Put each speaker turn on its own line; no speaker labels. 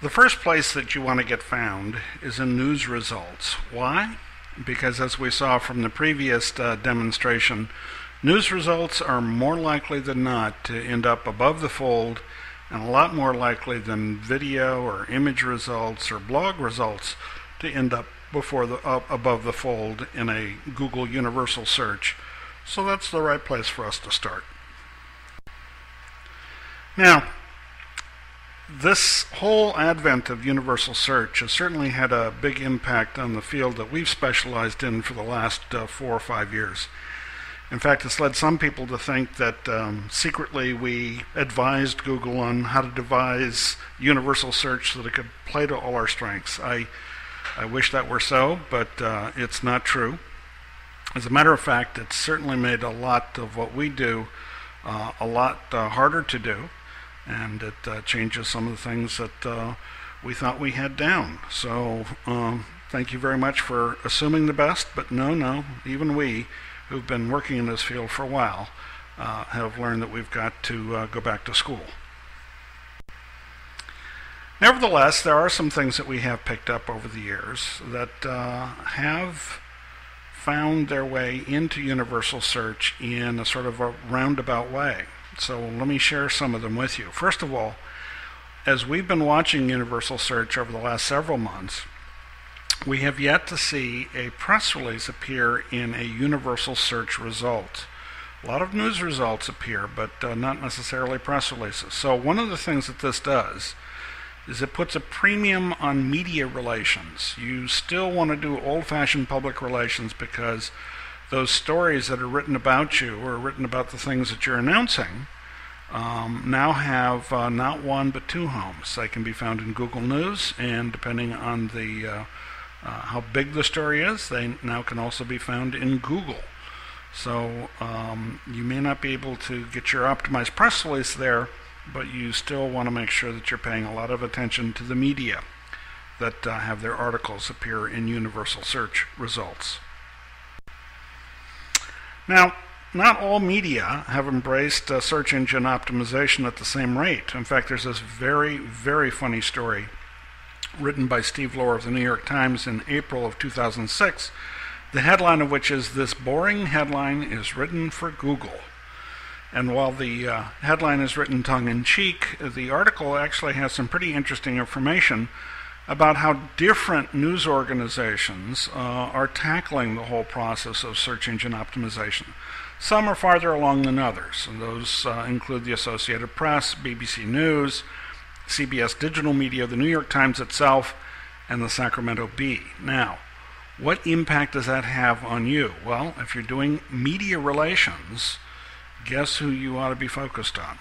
The first place that you want to get found is in news results. Why? Because as we saw from the previous demonstration, news results are more likely than not to end up above the fold, and a lot more likely than video or image results or blog results to end up above the fold in a Google universal search. So that's the right place for us to start. Now, this whole advent of universal search has certainly had a big impact on the field that we've specialized in for the last 4 or 5 years. In fact, it's led some people to think that secretly we advised Google on how to devise universal search so that it could play to all our strengths. I wish that were so, but it's not true. As a matter of fact, it's certainly made a lot of what we do a lot harder to do, and it changes some of the things that we thought we had down. So thank you very much for assuming the best, but no, even we, who've been working in this field for a while, have learned that we've got to go back to school. Nevertheless, there are some things that we have picked up over the years that have found their way into universal search in a sort of a roundabout way. So let me share some of them with you. First of all, as we've been watching universal search over the last several months, we have yet to see a press release appear in a universal search result. A lot of news results appear, but not necessarily press releases. So one of the things that this does is it puts a premium on media relations. You still want to do old-fashioned public relations because those stories that are written about you or written about the things that you're announcing now have not one but two homes. They can be found in Google News, and depending on the how big the story is, they now can also be found in Google. So you may not be able to get your optimized press release there, but you still want to make sure that you're paying a lot of attention to the media that have their articles appear in universal search results. Now, not all media have embraced search engine optimization at the same rate. In fact, there's this very, very funny story written by Steve Lohr of the New York Times in April of 2006, the headline of which is, "This boring headline is written for Google." And while the headline is written tongue-in-cheek, the article actually has some pretty interesting information about how different news organizations are tackling the whole process of search engine optimization. Some are farther along than others, and those include the Associated Press, BBC News, CBS Digital Media, the New York Times itself, and the Sacramento Bee. Now, what impact does that have on you? Well, if you're doing media relations, guess who you ought to be focused on?